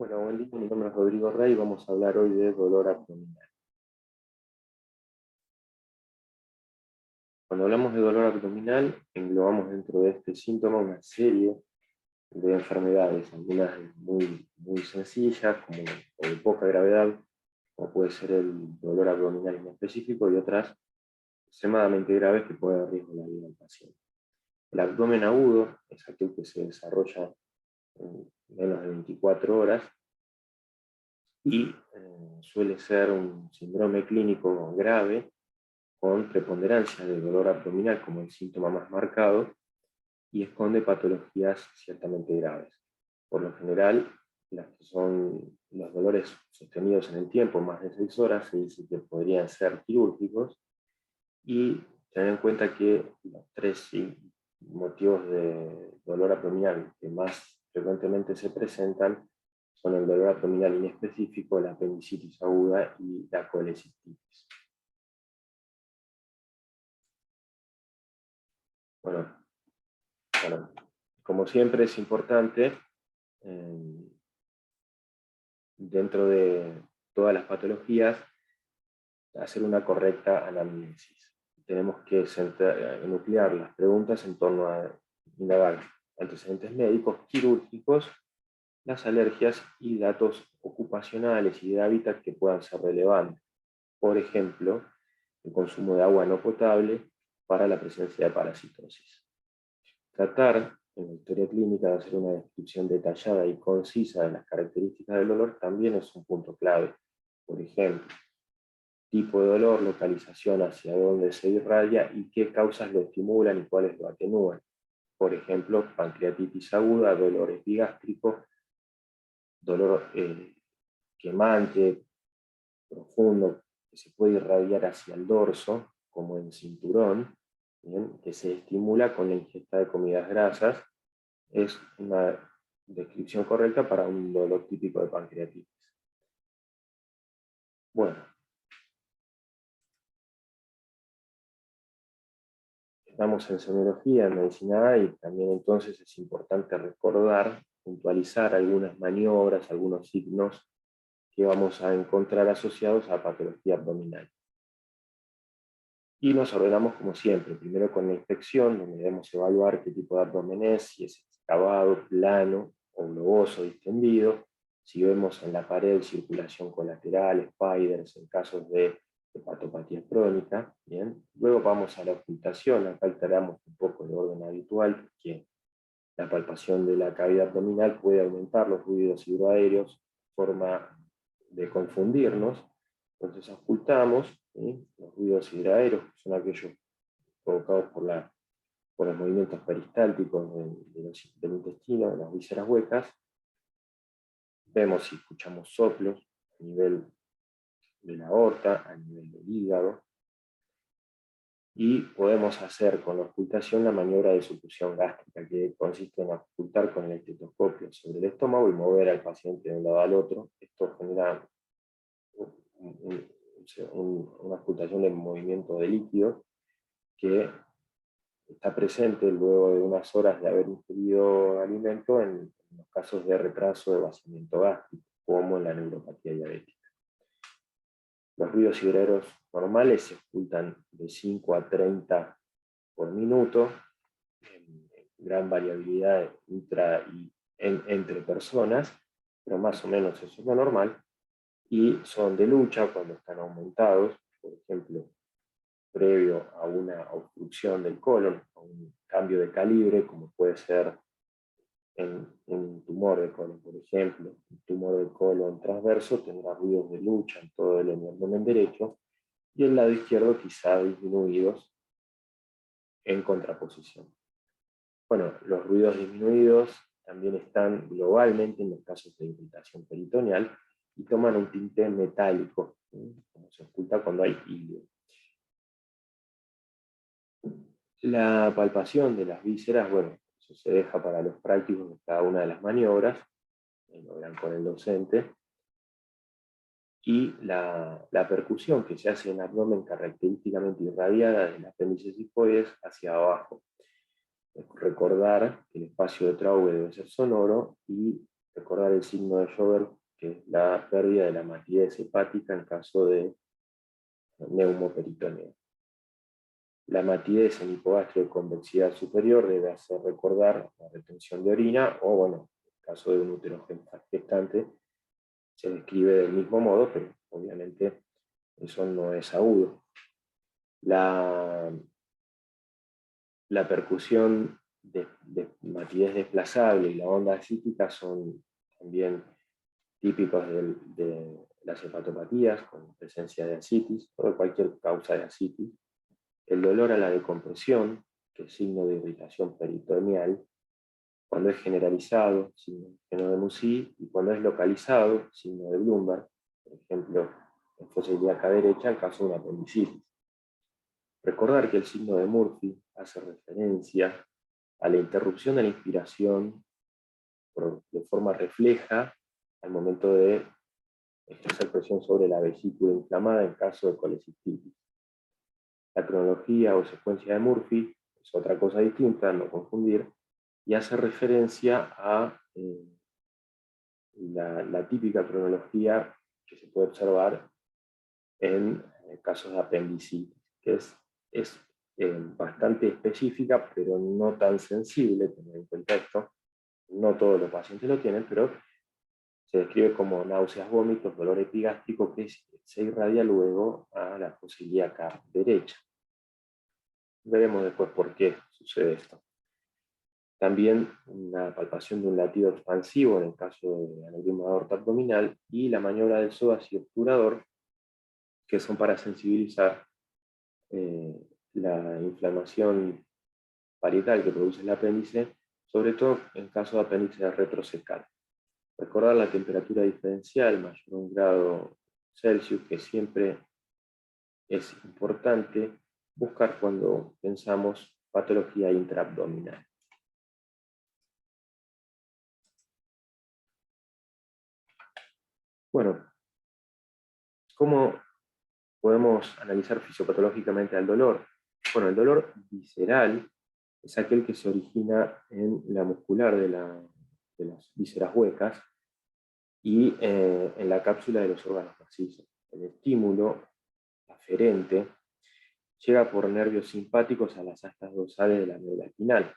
Bueno, buen día, mi nombre es Rodrigo Rey y vamos a hablar hoy de dolor abdominal. Cuando hablamos de dolor abdominal, englobamos dentro de este síntoma una serie de enfermedades, algunas muy sencillas o de poca gravedad, como puede ser el dolor abdominal en específico, y otras extremadamente graves que pueden dar riesgo a la vida del paciente. El abdomen agudo es aquel que se desarrolla en menos de 24 horas y suele ser un síndrome clínico grave con preponderancia de dolor abdominal como el síntoma más marcado y esconde patologías ciertamente graves. Por lo general, las que son los dolores sostenidos en el tiempo, más de 6 horas, se dice que podrían ser quirúrgicos, y tener en cuenta que los tres motivos de dolor abdominal que más frecuentemente se presentan son el dolor abdominal inespecífico, la apendicitis aguda y la colecistitis. Bueno, como siempre es importante, dentro de todas las patologías, hacer una correcta anamnesis. Tenemos que nuclear las preguntas en torno a indagar antecedentes médicos, quirúrgicos, las alergias y datos ocupacionales y de hábitat que puedan ser relevantes. Por ejemplo, el consumo de agua no potable para la presencia de parasitosis. Tratar en la historia clínica de hacer una descripción detallada y concisa de las características del dolor también es un punto clave. Por ejemplo, tipo de dolor, localización hacia dónde se irradia y qué causas lo estimulan y cuáles lo atenúan. Por ejemplo, pancreatitis aguda, dolor epigástrico, dolor quemante, profundo, que se puede irradiar hacia el dorso, como en cinturón, ¿bien? Que se estimula con la ingesta de comidas grasas, es una descripción correcta para un dolor típico de pancreatitis. Bueno, estamos en semiología, en medicina, y también entonces es importante recordar, puntualizar algunas maniobras, algunos signos que vamos a encontrar asociados a patología abdominal. Y nos ordenamos como siempre, primero con la inspección, donde debemos evaluar qué tipo de abdomen es, si es excavado, plano o globoso, distendido, si vemos en la pared circulación colateral, spiders, en casos de hepatopatía crónica. Bien. Luego vamos a la ocultación, acá alteramos un poco el orden habitual, porque la palpación de la cavidad abdominal puede aumentar los ruidos hidroaéreos, forma de confundirnos. Entonces ocultamos, ¿sí?, los ruidos hidroaéreos, que son aquellos provocados por los movimientos peristálticos del intestino, de las vísceras huecas. Vemos si escuchamos soplos a nivel de la aorta, a nivel del hígado, y podemos hacer con la ocultación la maniobra de succión gástrica, que consiste en ocultar con el estetoscopio sobre el estómago y mover al paciente de un lado al otro. Esto genera una ocultación de movimiento de líquido que está presente luego de unas horas de haber ingerido alimento en los casos de retraso de vaciamiento gástrico, como en la neuropatía diabética. Los ruidos hidroaéreos normales se ocultan de 5 a 30 por minuto, en gran variabilidad entre personas, pero más o menos eso es lo normal, y son de lucha cuando están aumentados, por ejemplo, previo a una obstrucción del colon, a un cambio de calibre, como puede ser en un tumor de colon, por ejemplo. Un tumor de colon transverso tendrá ruidos de lucha en todo el abdomen derecho, y el lado izquierdo quizá disminuidos en contraposición. Bueno, los ruidos disminuidos también están globalmente en los casos de irritación peritoneal y toman un tinte metálico, ¿sí?, como se oculta cuando hay hilio. La palpación de las vísceras, bueno, eso se deja para los prácticos de cada una de las maniobras, lo verán con el docente, y la percusión que se hace en abdomen característicamente irradiada desde el apéndice sigmoides hacia abajo. Recordar que el espacio de Traube debe ser sonoro y Recordar el signo de Joubert, que es la pérdida de la matidez hepática en caso de neumoperitoneo. La matidez en hipogastrio de convexidad superior debe hacer recordar la retención de orina, o bueno, en el caso de un útero gestante, se describe del mismo modo, pero obviamente eso no es agudo. La percusión de matidez desplazable y la onda ascítica son también típicos de las hepatopatías con presencia de ascitis o de cualquier causa de ascitis. El dolor a la decompresión, que es signo de irritación peritoneal, cuando es generalizado, signo de Mussy, y cuando es localizado, signo de Bloomberg, por ejemplo, en fosa ilíaca derecha en caso de una apendicitis. Recordar que el signo de Murphy hace referencia a la interrupción de la inspiración de forma refleja al momento de ejercer presión sobre la vesícula inflamada en caso de colecistitis. La cronología o secuencia de Murphy es otra cosa distinta, no confundir, y hace referencia a la típica cronología que se puede observar en casos de apendicitis, que es bastante específica, pero no tan sensible, tener en cuenta esto. No todos los pacientes lo tienen, pero se describe como náuseas, vómitos, dolor epigástrico que se irradia luego a la fosa ilíaca derecha. Veremos después por qué sucede esto. También una palpación de un latido expansivo en el caso de aneurisma de aorta abdominal y la maniobra del psoriásis obturador, que son para sensibilizar la inflamación parietal que produce el apéndice, sobre todo en caso de apéndice retrocecal. Recordar la temperatura diferencial mayor a 1 grado Celsius, que siempre es importante buscar cuando pensamos patología intraabdominal. Bueno, ¿cómo podemos analizar fisiopatológicamente al dolor? Bueno, el dolor visceral es aquel que se origina en la muscular de las vísceras huecas y en la cápsula de los órganos macizos. El estímulo aferente llega por nervios simpáticos a las astas dorsales de la médula espinal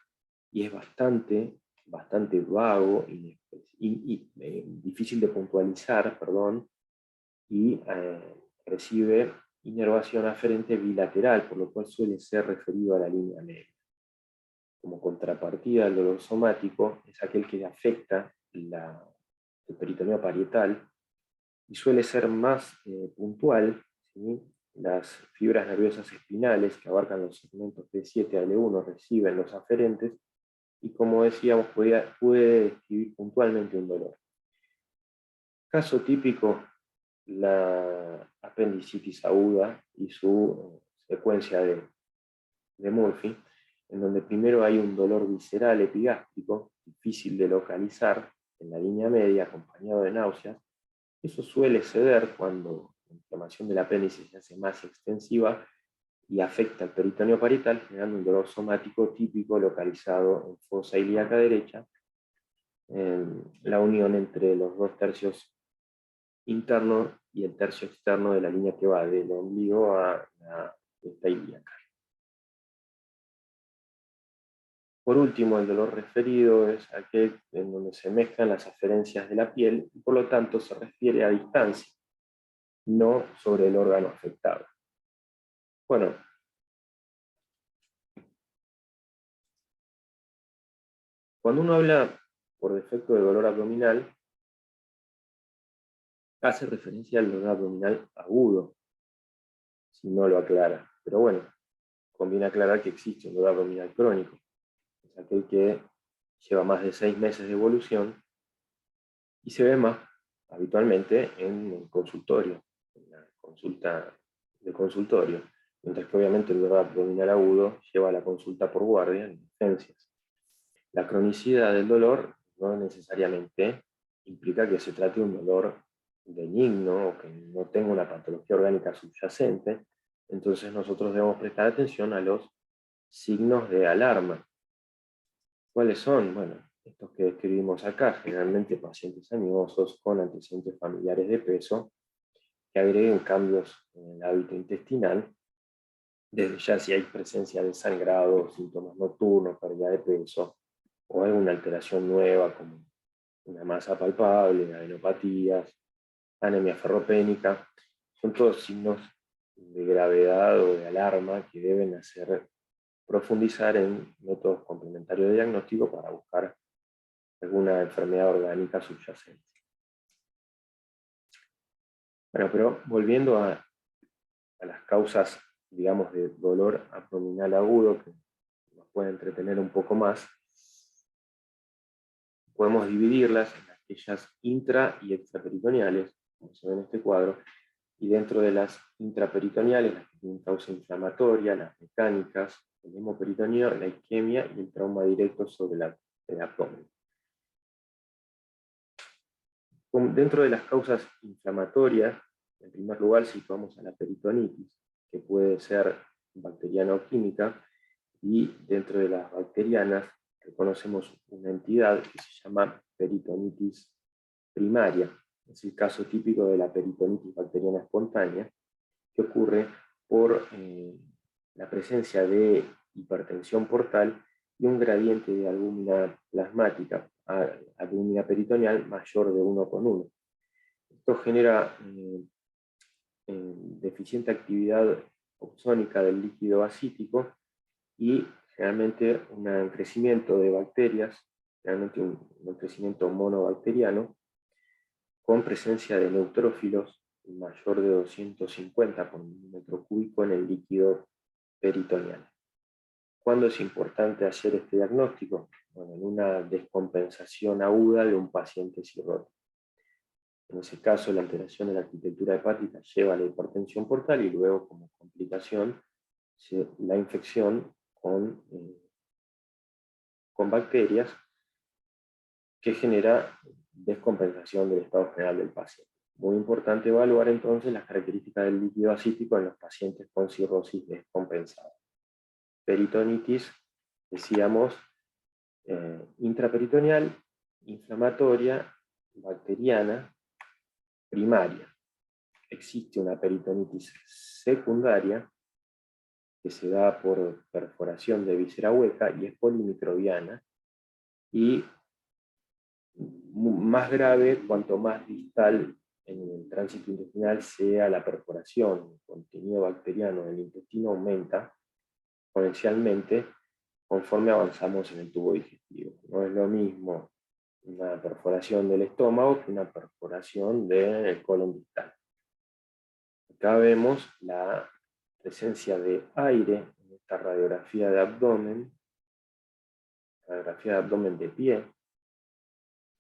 y es bastante vago y difícil de puntualizar, y recibe inervación aferente bilateral, por lo cual suele ser referido a la línea media. Como contrapartida al dolor somático es aquel que afecta el peritoneo parietal y suele ser más puntual, ¿sí? Las fibras nerviosas espinales que abarcan los segmentos P7 a L1 reciben los aferentes y, como decíamos, puede describir puntualmente un dolor. Caso típico, la apendicitis aguda y su secuencia de Murphy, en donde primero hay un dolor visceral epigástrico, difícil de localizar, en la línea media, acompañado de náuseas. Eso suele ceder cuando la inflamación del apéndice se hace más extensiva y afecta al peritoneo parietal, generando un dolor somático típico localizado en fosa ilíaca derecha, en la unión entre los dos tercios internos y el tercio externo de la línea que va del ombligo a la cresta ilíaca. Por último, el dolor referido es aquel en donde se mezclan las aferencias de la piel y por lo tanto se refiere a distancia, no sobre el órgano afectado. Bueno, cuando uno habla por defecto de dolor abdominal, hace referencia al dolor abdominal agudo, si no lo aclara. Pero bueno, conviene aclarar que existe un dolor abdominal crónico. Es aquel que lleva más de 6 meses de evolución y se ve más habitualmente en el consultorio, en la consulta de consultorio, mientras que obviamente el dolor abdominal agudo lleva a la consulta por guardia en urgencias. La cronicidad del dolor no necesariamente implica que se trate de un dolor benigno o que no tenga una patología orgánica subyacente, entonces nosotros debemos prestar atención a los signos de alarma. ¿Cuáles son? Bueno, estos que describimos acá, generalmente pacientes animosos con antecedentes familiares de peso, que agreguen cambios en el hábito intestinal, desde ya si hay presencia de sangrado, síntomas nocturnos, pérdida de peso, o alguna alteración nueva como una masa palpable, adenopatías, anemia ferropénica, son todos signos de gravedad o de alarma que deben hacer profundizar en métodos complementarios de diagnóstico para buscar alguna enfermedad orgánica subyacente. Bueno, pero volviendo a las causas, digamos, de dolor abdominal agudo, que nos puede entretener un poco más, podemos dividirlas en aquellas intra- y extraperitoneales, como se ve en este cuadro, y dentro de las intraperitoneales, las que tienen causa inflamatoria, las mecánicas, el hemoperitoneo, la isquemia y el trauma directo sobre el abdomen. Dentro de las causas inflamatorias, en primer lugar situamos a la peritonitis, que puede ser bacteriana o química, y dentro de las bacterianas reconocemos una entidad que se llama peritonitis primaria. Es el caso típico de la peritonitis bacteriana espontánea, que ocurre por la presencia de hipertensión portal y un gradiente de albúmina plasmática, albúmina peritoneal mayor de 1,1. Esto genera deficiente actividad opsónica del líquido asítico y generalmente un crecimiento de bacterias, generalmente un crecimiento monobacteriano, con presencia de neutrófilos mayor de 250 por milímetro cúbico en el líquido peritoneal. ¿Cuándo es importante hacer este diagnóstico? Bueno, en una descompensación aguda de un paciente cirrótico. En ese caso, la alteración de la arquitectura hepática lleva a la hipertensión portal y luego, como complicación, la infección con bacterias que genera descompensación del estado general del paciente. Muy importante evaluar entonces las características del líquido asítico en los pacientes con cirrosis descompensada. Peritonitis, decíamos, intraperitoneal, inflamatoria, bacteriana, primaria. Existe una peritonitis secundaria que se da por perforación de víscera hueca y es polimicrobiana, y más grave cuanto más distal en el tránsito intestinal sea la perforación. El contenido bacteriano del intestino aumenta exponencialmente conforme avanzamos en el tubo digestivo. No es lo mismo una perforación del estómago que una perforación del colon distal. Acá vemos la presencia de aire en esta radiografía de abdomen de pie,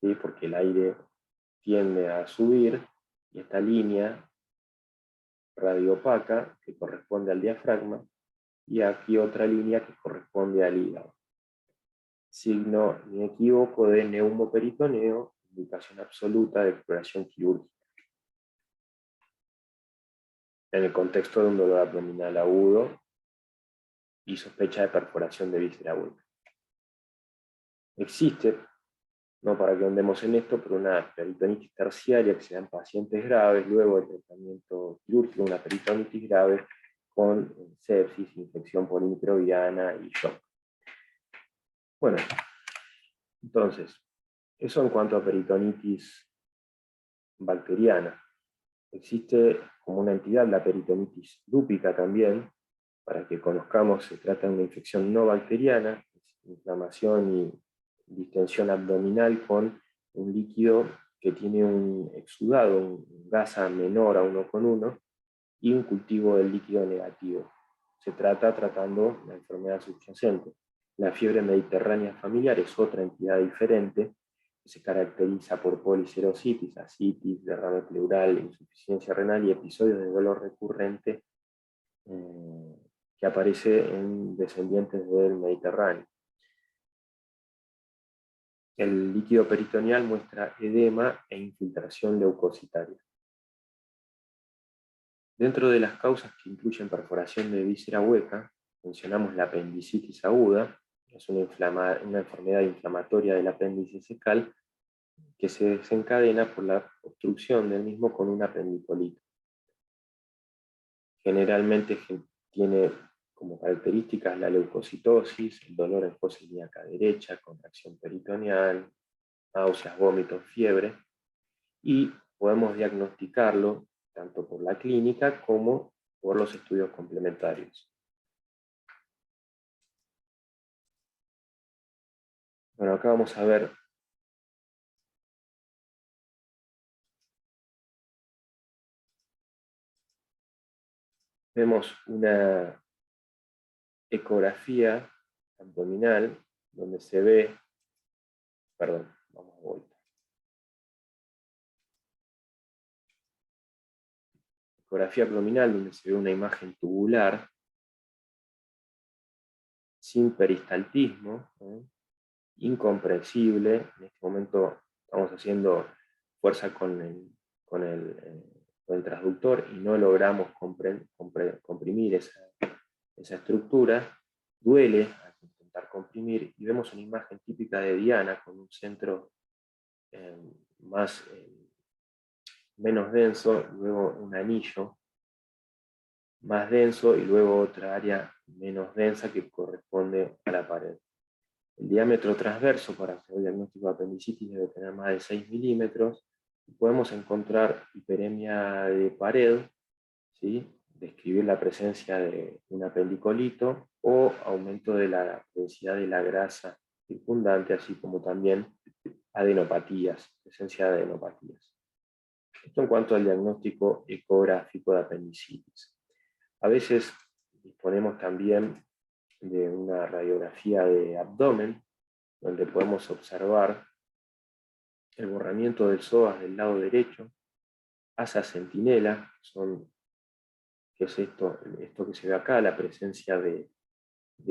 ¿sí? Porque el aire tiende a subir y esta línea radioopaca que corresponde al diafragma, y aquí otra línea que corresponde al hígado. Signo inequívoco de neumoperitoneo, indicación absoluta de exploración quirúrgica, en el contexto de un dolor abdominal agudo y sospecha de perforación de víscera hueca. Existe, no para que andemos en esto, pero una peritonitis terciaria que se da en pacientes graves, luego del tratamiento quirúrgico, una peritonitis grave con sepsis, infección polimicrobiana y shock. Bueno, entonces, eso en cuanto a peritonitis bacteriana. Existe como una entidad la peritonitis lúpica también, para que conozcamos, se trata de una infección no bacteriana, inflamación y distensión abdominal con un líquido que tiene un exudado, un gasa menor a 1,1 y un cultivo del líquido negativo. Se trata tratando la enfermedad subyacente. La fiebre mediterránea familiar es otra entidad diferente que se caracteriza por policerositis, asitis, derrame pleural, insuficiencia renal y episodios de dolor recurrente que aparece en descendientes del Mediterráneo. El líquido peritoneal muestra edema e infiltración leucocitaria. Dentro de las causas que incluyen perforación de víscera hueca, mencionamos la apendicitis aguda, es una enfermedad inflamatoria del apéndice cecal que se desencadena por la obstrucción del mismo con un apendicolito. Generalmente tiene como características la leucocitosis, el dolor en fosa ilíaca derecha, contracción peritoneal, náuseas, vómitos, fiebre, y podemos diagnosticarlo tanto por la clínica como por los estudios complementarios. Bueno, acá vamos a ver vemos una ecografía abdominal donde se ve, perdón, vamos a vuelta. Ecografía abdominal donde se ve una imagen tubular sin peristaltismo, incomprensible. En este momento estamos haciendo fuerza con el transductor y no logramos comprimir esa estructura. Duele al intentar comprimir y vemos una imagen típica de Diana con un centro menos denso, luego un anillo más denso y luego otra área menos densa que corresponde a la pared. El diámetro transverso para hacer el diagnóstico de apendicitis debe tener más de 6 milímetros. Podemos encontrar hiperemia de pared, ¿sí? Describir la presencia de un apendicolito o aumento de la densidad de la grasa circundante, así como también adenopatías, presencia de adenopatías. Esto en cuanto al diagnóstico ecográfico de apendicitis. A veces disponemos también de una radiografía de abdomen, donde podemos observar el borramiento del psoas del lado derecho, asa centinela, que es esto que se ve acá, la presencia de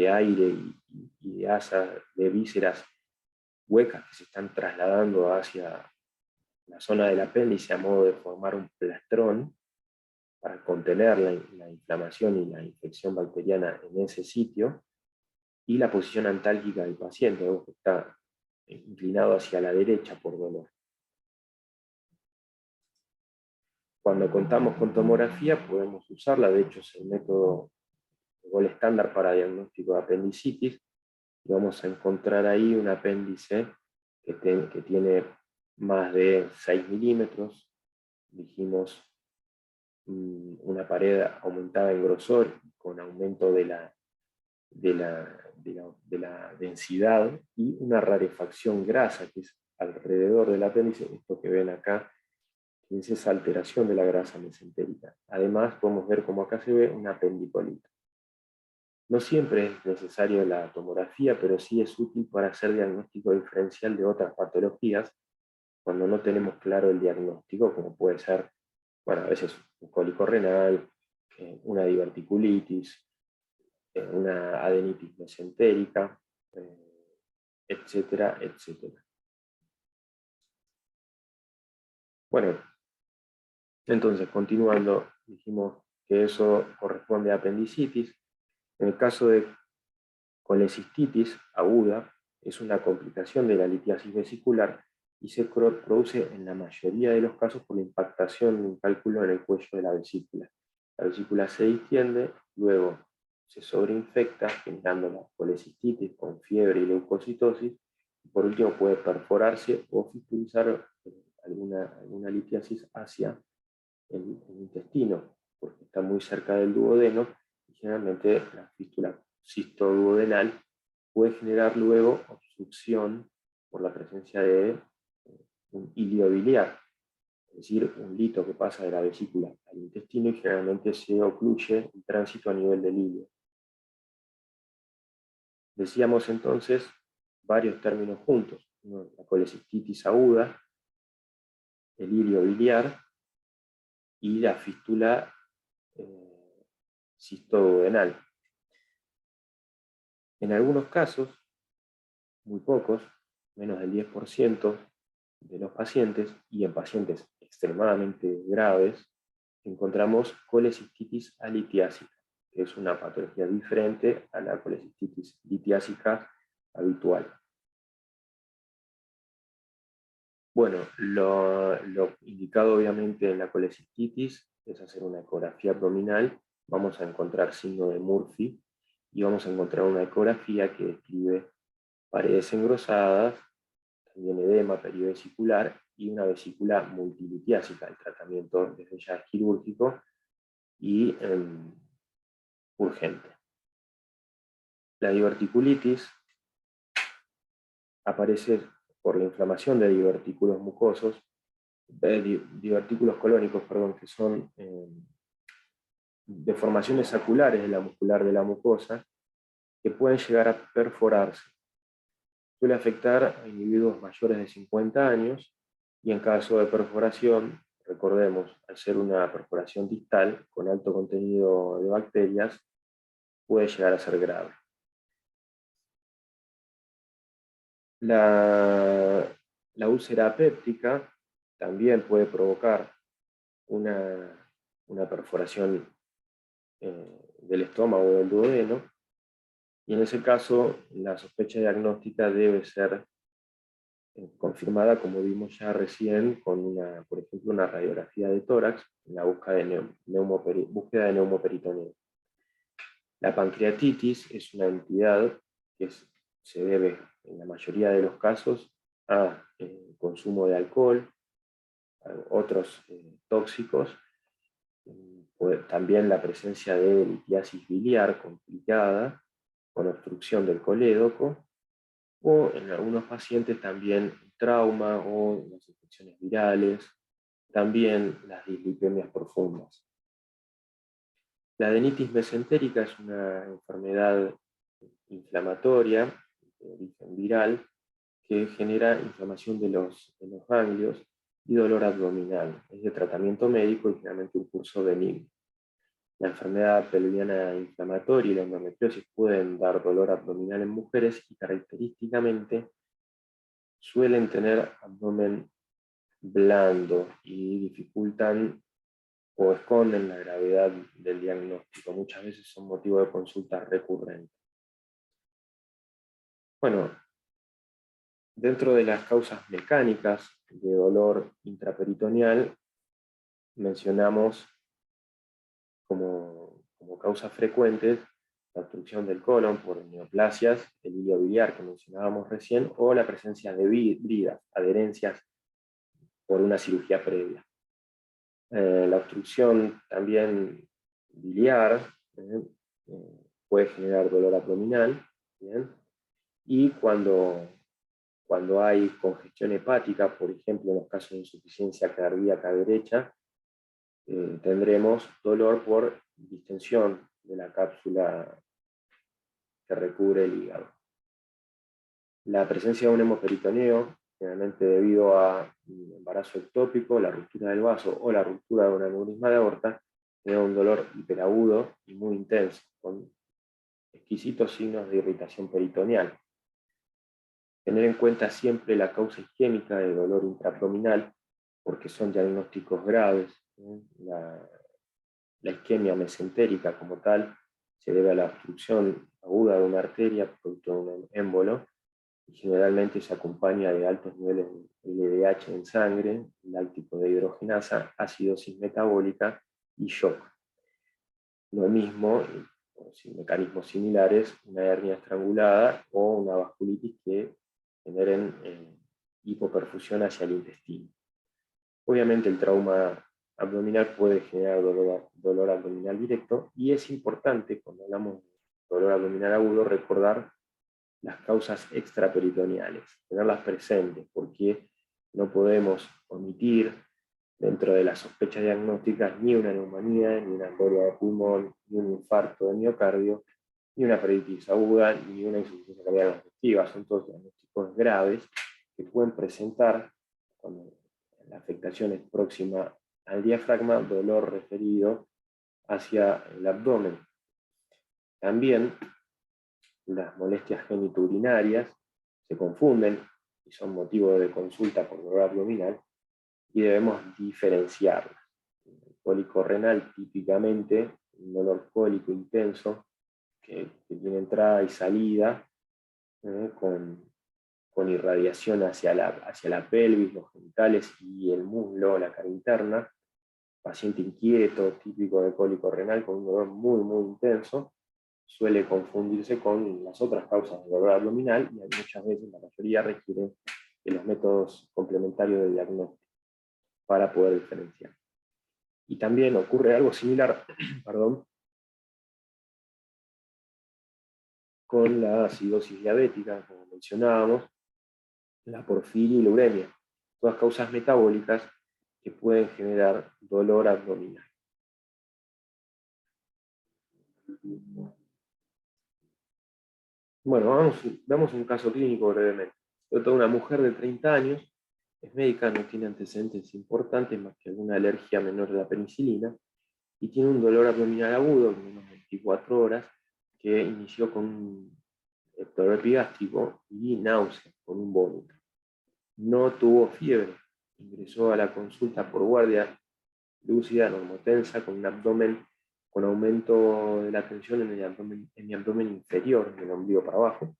aire y de asa, de vísceras huecas que se están trasladando hacia la zona del apéndice a modo de formar un plastrón para contener la inflamación y la infección bacteriana en ese sitio, y la posición antálgica del paciente, que está inclinado hacia la derecha por dolor. Cuando contamos con tomografía podemos usarla, de hecho es el método de gol estándar para diagnóstico de apendicitis, y vamos a encontrar ahí un apéndice que tiene más de 6 milímetros, dijimos una pared aumentada en grosor con aumento de la densidad y una rarefacción grasa que es alrededor del apéndice, esto que ven acá, que es esa alteración de la grasa mesentérica. Además podemos ver como acá se ve un apendicolito. No siempre es necesario la tomografía, pero sí es útil para hacer diagnóstico diferencial de otras patologías cuando no tenemos claro el diagnóstico, como puede ser, bueno, a veces un cólico renal, una diverticulitis, una adenitis mesentérica, etcétera, etcétera. Bueno, entonces, continuando, dijimos que eso corresponde a apendicitis. En el caso de colecistitis aguda, es una complicación de la litiasis vesicular y se produce en la mayoría de los casos por la impactación de un cálculo en el cuello de la vesícula. La vesícula se distiende, luego se sobreinfecta, generando la colecistitis con fiebre y leucocitosis, y por último puede perforarse o fistulizar alguna litiasis hacia el intestino, porque está muy cerca del duodeno, y generalmente la fístula cistoduodenal puede generar luego obstrucción por la presencia de un ilio biliar, es decir, un lito que pasa de la vesícula al intestino y generalmente se ocluye el tránsito a nivel del ilio. Decíamos entonces varios términos juntos: la colecistitis aguda, el ilio biliar y la fístula cistoduodenal. En algunos casos, muy pocos, menos del 10% de los pacientes, y en pacientes extremadamente graves, encontramos colecistitis alitiásica, que es una patología diferente a la colecistitis litiásica habitual. Bueno, lo indicado obviamente en la colecistitis es hacer una ecografía abdominal. Vamos a encontrar signo de Murphy y vamos a encontrar una ecografía que describe paredes engrosadas, también edema periovesicular y una vesícula multilitiásica. El tratamiento desde ya es quirúrgico y urgente. La diverticulitis aparece por la inflamación de divertículos mucosos, divertículos colónicos, perdón, que son deformaciones saculares de la muscular de la mucosa que pueden llegar a perforarse. Suele afectar a individuos mayores de 50 años y en caso de perforación, recordemos, al ser una perforación distal con alto contenido de bacterias, puede llegar a ser grave. La úlcera péptica también puede provocar una perforación del estómago o del duodeno, y en ese caso la sospecha diagnóstica debe ser confirmada, como vimos ya recién, con por ejemplo, una radiografía de tórax en la búsqueda de neumoperitoneo. La pancreatitis es una entidad que se debe, en la mayoría de los casos, a consumo de alcohol, a otros tóxicos, también la presencia de litiasis biliar complicada, con obstrucción del colédoco, o en algunos pacientes también trauma o las infecciones virales, también las dislipemias profundas. La adenitis mesentérica es una enfermedad inflamatoria de origen viral que genera inflamación de los ganglios y dolor abdominal. Es de tratamiento médico y generalmente un curso benigno. La enfermedad pelviana inflamatoria y la endometriosis pueden dar dolor abdominal en mujeres y característicamente suelen tener abdomen blando y dificultan o esconden la gravedad del diagnóstico. Muchas veces son motivo de consultas recurrentes. Bueno, dentro de las causas mecánicas de dolor intraperitoneal, mencionamos como causas frecuentes la obstrucción del colon por neoplasias, el hilio biliar que mencionábamos recién, o la presencia de bridas, adherencias por una cirugía previa. La obstrucción también biliar puede generar dolor abdominal, ¿bien? Y cuando hay congestión hepática, por ejemplo en los casos de insuficiencia cardíaca derecha, tendremos dolor por distensión de la cápsula que recubre el hígado. La presencia de un hemoperitoneo, generalmente debido a un embarazo ectópico, la ruptura del vaso o la ruptura de un aneurisma de aorta, genera un dolor hiperagudo y muy intenso, con exquisitos signos de irritación peritoneal. Tener en cuenta siempre la causa isquémica de dolor intraabdominal, porque son diagnósticos graves. La isquemia mesentérica como tal se debe a la obstrucción aguda de una arteria producto de un émbolo, y generalmente se acompaña de altos niveles de LDH en sangre, láctico de hidrogenasa, acidosis metabólica y shock. Lo mismo, sin mecanismos similares, una hernia estrangulada o una vasculitis que generen hipoperfusión hacia el intestino. Obviamente el trauma abdominal puede generar dolor abdominal directo, y es importante cuando hablamos de dolor abdominal agudo recordar las causas extraperitoneales, tenerlas presentes, porque no podemos omitir dentro de las sospechas diagnósticas ni una neumonía, ni una embolia de pulmón, ni un infarto de miocardio, ni una peritis aguda, ni una insuficiencia cardíaca congestiva. Son todos diagnósticos graves que pueden presentar, cuando la afectación es próxima al diafragma, dolor referido hacia el abdomen. También las molestias genitourinarias se confunden y son motivo de consulta por dolor abdominal, y debemos diferenciarlas. El cólico renal, típicamente un dolor cólico intenso que tiene entrada y salida, con irradiación hacia la pelvis, los genitales y el muslo, la cara interna. Paciente inquieto, típico de cólico renal, con un dolor muy, muy intenso, suele confundirse con las otras causas de dolor abdominal y muchas veces, la mayoría, requieren de los métodos complementarios de diagnóstico para poder diferenciar. Y también ocurre algo similar perdón, con la acidosis diabética, como mencionábamos, la porfiria y la uremia, todas causas metabólicas que pueden generar dolor abdominal. Bueno, veamos un caso clínico brevemente. Se trata de una mujer de 30 años, es médica, no tiene antecedentes importantes más que alguna alergia menor a la penicilina, y tiene un dolor abdominal agudo de unas 24 horas que inició con un dolor epigástrico y náusea, con un vómito. No tuvo fiebre, ingresó a la consulta por guardia lúcida, normotensa, con un abdomen con aumento de la tensión en mi abdomen inferior, del ombligo para abajo,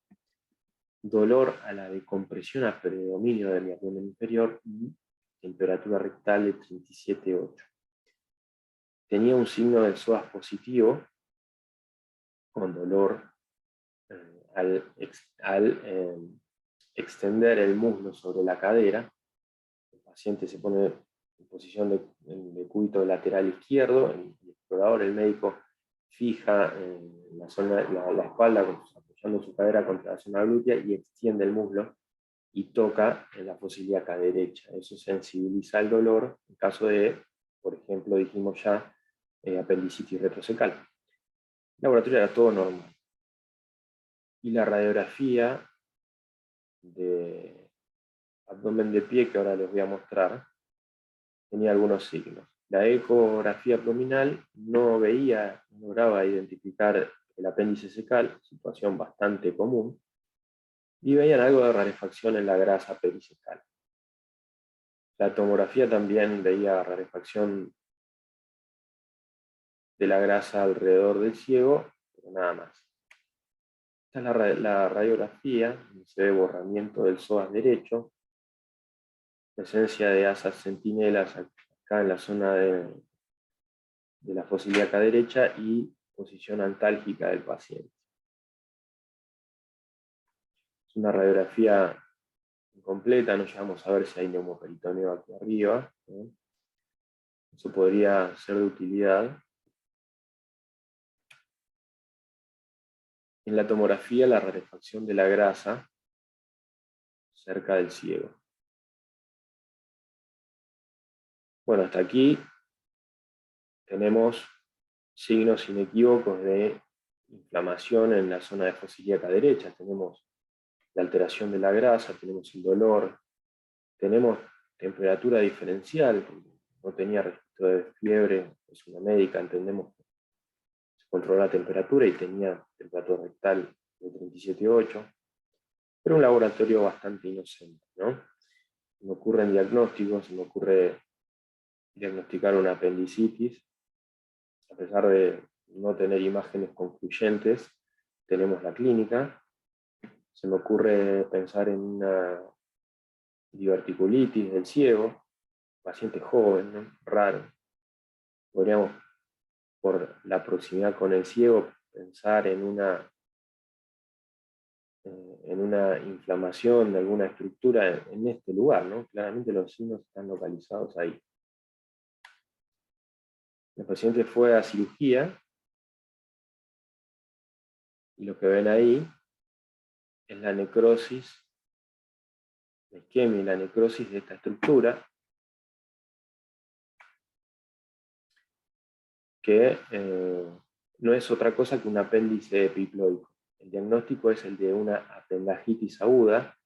dolor a la decompresión a predominio de mi abdomen inferior y temperatura rectal de 37,8. Tenía un signo de psoas positivo, con dolor al extender el muslo sobre la cadera. El paciente se pone en posición de cúbito lateral izquierdo, el explorador, el médico, fija la espalda apoyando su cadera contra la zona glútea y extiende el muslo y toca en la fosa ilíaca derecha. Eso sensibiliza el dolor en caso de, por ejemplo, dijimos ya, apendicitis retrocecal. El laboratorio era todo normal. Y la radiografía de abdomen de pie, que ahora les voy a mostrar, tenía algunos signos. La ecografía abdominal no lograba identificar el apéndice secal, situación bastante común, y veían algo de rarefacción en la grasa perisecal. La tomografía también veía rarefacción de la grasa alrededor del ciego, pero nada más. Esta es la radiografía, donde se ve borramiento del psoas derecho, presencia de asas centinelas acá en la zona de la fosa ilíaca derecha y posición antálgica del paciente. Es una radiografía incompleta, no llegamos a ver si hay neumoperitoneo aquí arriba, ¿no? Eso podría ser de utilidad. En la tomografía, la rarefacción de la grasa cerca del ciego. Bueno, hasta aquí tenemos signos inequívocos de inflamación en la zona de fosa ilíaca derecha. Tenemos la alteración de la grasa, tenemos el dolor, tenemos temperatura diferencial, no tenía registro de fiebre, es una médica, entendemos que se controla la temperatura y tenía temperatura rectal de 37,8, pero un laboratorio bastante inocente, ¿no? Se me ocurren diagnósticos, se me ocurre diagnosticar una apendicitis, a pesar de no tener imágenes concluyentes, tenemos la clínica. Se me ocurre pensar en una diverticulitis del ciego, paciente joven, ¿no? Raro. Podríamos, por la proximidad con el ciego, pensar en una inflamación de alguna estructura en este lugar, ¿no? Claramente los signos están localizados ahí. El paciente fue a cirugía y lo que ven ahí es la necrosis, la isquemia y la necrosis de esta estructura, que no es otra cosa que un apéndice epiploico. El diagnóstico es el de una apendajitis aguda.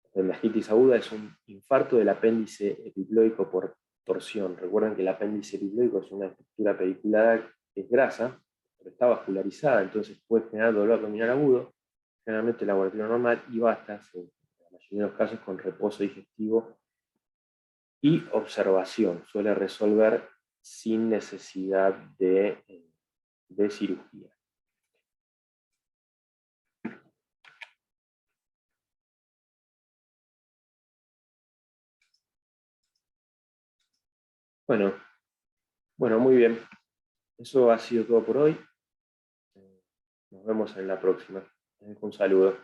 La apendajitis aguda es un infarto del apéndice epiploico por torsión. Recuerden que el apéndice epiploico es una estructura pediculada que es grasa, pero está vascularizada, entonces puede generar dolor abdominal agudo, generalmente laboratorio normal, y basta, en la mayoría de los casos, con reposo digestivo y observación. Suele resolver sin necesidad de cirugía. Bueno, bueno, muy bien. Eso ha sido todo por hoy. Nos vemos en la próxima. Un saludo.